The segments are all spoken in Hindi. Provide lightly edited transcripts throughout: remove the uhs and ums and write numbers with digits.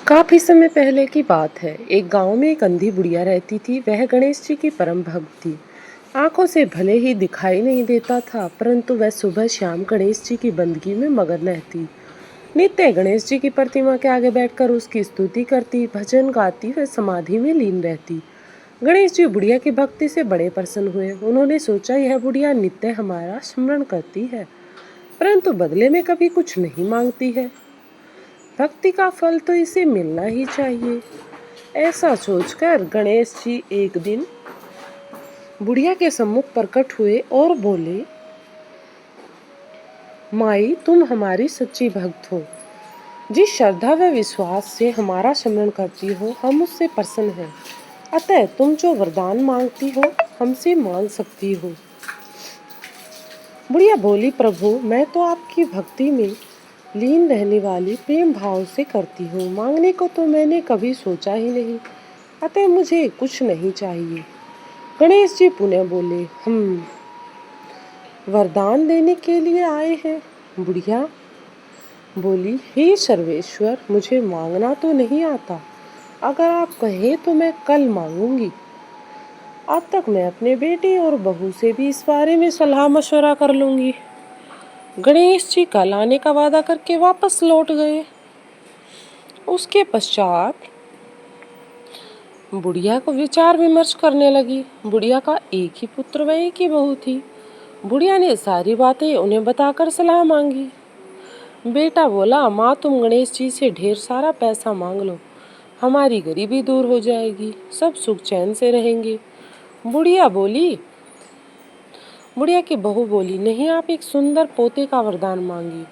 काफी समय पहले की बात है। एक गांव में एक अंधी बुढ़िया रहती थी। वह गणेश जी की परम भक्त थी। आंखों से भले ही दिखाई नहीं देता था, परंतु वह सुबह शाम गणेश जी की बंदगी में मगन रहती। नित्य गणेश जी की प्रतिमा के आगे बैठकर उसकी स्तुति करती, भजन गाती, वह समाधि में लीन रहती। गणेश जी बुढ़िया की भक्ति से बड़े प्रसन्न हुए। उन्होंने सोचा, यह बुढ़िया नित्य हमारा स्मरण करती है, परंतु बदले में कभी कुछ नहीं मांगती है। भक्ति का फल तो इसे मिलना ही चाहिए। ऐसा सोचकर गणेश जी एक दिन बुढ़िया के सम्मुख प्रकट हुए और बोले, माई, तुम हमारी सच्ची भक्त हो। जिस श्रद्धा व विश्वास से हमारा स्मरण करती हो, हम उससे प्रसन्न हैं। अतः तुम जो वरदान मांगती हो, हमसे मांग सकती हो। बुढ़िया बोली, प्रभु, मैं तो आपकी भक्ति में लीन रहने वाली प्रेम भाव से करती हूँ। मांगने को तो मैंने कभी सोचा ही नहीं, अतः मुझे कुछ नहीं चाहिए। गणेश जी पुनः बोले, हम वरदान देने के लिए आए हैं। बुढ़िया बोली, हे सर्वेश्वर, मुझे मांगना तो नहीं आता। अगर आप कहें तो मैं कल मांगूंगी। अब तक मैं अपने बेटे और बहू से भी इस बारे में सलाह मशवरा कर लूंगी। गणेश जी कल आने का वादा करके वापस लौट गए। उसके पश्चात बुढ़िया को विचार विमर्श करने लगी। बुढ़िया का एक ही पुत्र व एक ही बहू थी। बुढ़िया ने सारी बातें उन्हें बताकर सलाह मांगी। बेटा बोला, माँ, तुम गणेश जी से ढेर सारा पैसा मांग लो, हमारी गरीबी दूर हो जाएगी, सब सुख चैन से रहेंगे। बुढ़िया की बहू बोली, नहीं, आप एक सुंदर पोते का वरदान मांगिए।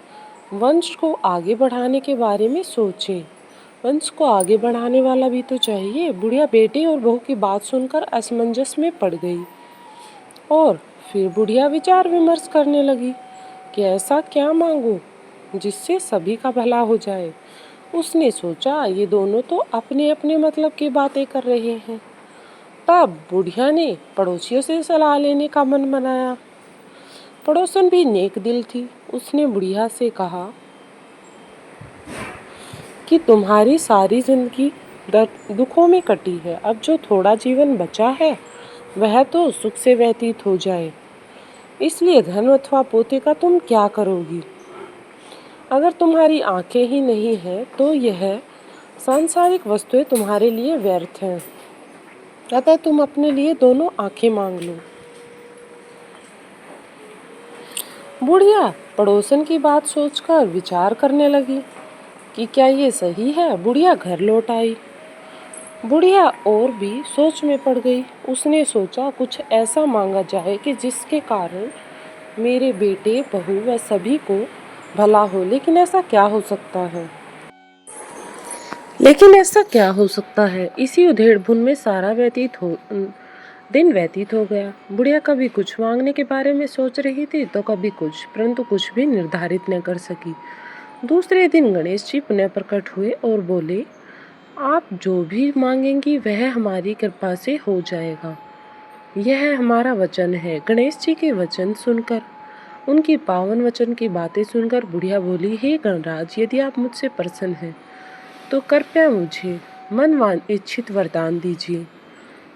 वंश को आगे बढ़ाने के बारे में सोचें। वंश को आगे बढ़ाने वाला भी तो चाहिए। बुढ़िया बेटे और बहू की बात सुनकर असमंजस में पड़ गई और फिर बुढ़िया विचार विमर्श करने लगी कि ऐसा क्या मांगूं जिससे सभी का भला हो जाए। उसने सोचा, ये दोनों तो अपने अपने मतलब की बातें कर रहे हैं। तब बुढ़िया ने पड़ोसियों से सलाह लेने का मन बनाया। पड़ोसन भी नेक दिल थी। उसने बुढ़िया से कहा कि तुम्हारी सारी जिंदगी दुखों में कटी है, अब जो थोड़ा जीवन बचा है वह तो सुख से व्यतीत हो जाए। इसलिए धन अथवा पोते का तुम क्या करोगी? अगर तुम्हारी आंखें ही नहीं हैं तो यह सांसारिक वस्तुएं तुम्हारे लिए व्यर्थ हैं। अतः तुम अपने लिए दोनों आंखें मांग लो। बुढ़िया पड़ोसन की बात सोचकर विचार करने लगी कि क्या ये सही है। बुढ़िया घर लौट आई। बुढ़िया और भी सोच में पड़ गई। उसने सोचा, कुछ ऐसा मांगा जाए कि जिसके कारण मेरे बेटे, बहू व सभी को भला हो। लेकिन ऐसा क्या हो सकता है? इसी उधेड़-बुन में सारा दिन व्यतीत हो गया। बुढ़िया कभी कुछ मांगने के बारे में सोच रही थी तो कभी कुछ, परंतु कुछ भी निर्धारित न कर सकी। दूसरे दिन गणेश जी पुनः प्रकट हुए और बोले, आप जो भी मांगेंगी वह हमारी कृपा से हो जाएगा। यह हमारा वचन है। गणेश जी के वचन सुनकर, उनकी पावन वचन की बातें सुनकर बुढ़िया बोली, हे गणराज, यदि आप मुझसे प्रसन्न हैं तो कृपया मुझे मनवांछित वरदान दीजिए।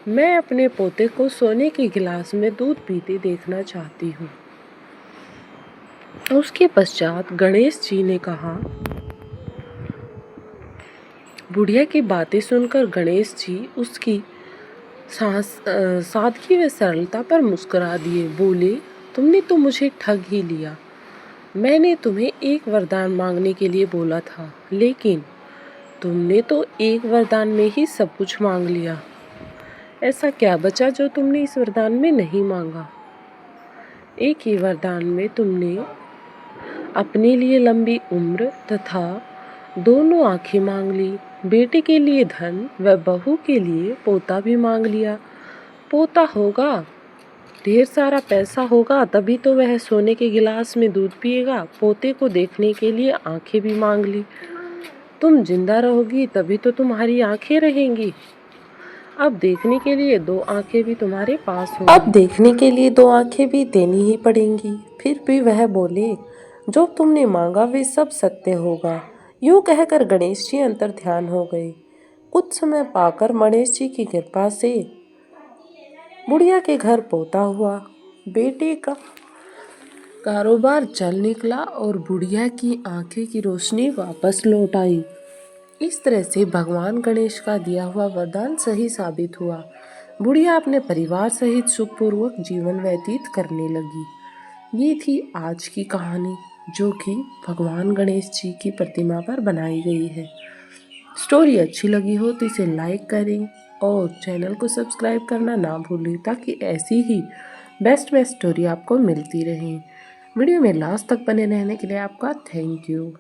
मैं अपने पोते को सोने के गिलास में दूध पीते देखना चाहती हूँ। उसके पश्चात गणेश जी ने कहा, बुढ़िया की बातें सुनकर गणेश जी उसकी सादगी व सरलता पर मुस्कुरा दिए। बोले, तुमने तो मुझे ठग ही लिया। मैंने तुम्हें एक वरदान मांगने के लिए बोला था, लेकिन तुमने तो एक वरदान में ही सब कुछ मांग लिया। ऐसा क्या बचा जो तुमने इस वरदान में नहीं मांगा? एक ही वरदान में तुमने अपने लिए लंबी उम्र तथा दोनों आंखें मांग ली। बेटे के लिए धन व बहू के लिए पोता भी मांग लिया। पोता होगा, ढेर सारा पैसा होगा, तभी तो वह सोने के गिलास में दूध पिएगा। पोते को देखने के लिए आंखें भी मांग ली। तुम जिंदा रहोगी तभी तो तुम्हारी आंखें रहेंगी। अब देखने के लिए दो आंखें भी तुम्हारे पास देनी ही पड़ेंगी। फिर भी वह बोले, जो तुमने मांगा वे सब सत्य होगा। यूं कहकर गणेश जी अंतर ध्यान हो गए। कुछ समय पाकर गणेश जी की कृपा से बुढ़िया के घर पोता हुआ। बेटे का कारोबार चल निकला और बुढ़िया की आंखें की रोशनी वापस लौट आई। इस तरह से भगवान गणेश का दिया हुआ वरदान सही साबित हुआ। बुढ़िया अपने परिवार सहित सुखपूर्वक जीवन व्यतीत करने लगी। ये थी आज की कहानी, जो कि भगवान गणेश जी की प्रतिमा पर बनाई गई है। स्टोरी अच्छी लगी हो तो इसे लाइक करें और चैनल को सब्सक्राइब करना ना भूलें, ताकि ऐसी ही बेस्ट स्टोरी आपको मिलती रहे। वीडियो में लास्ट तक बने रहने के लिए आपका थैंक यू।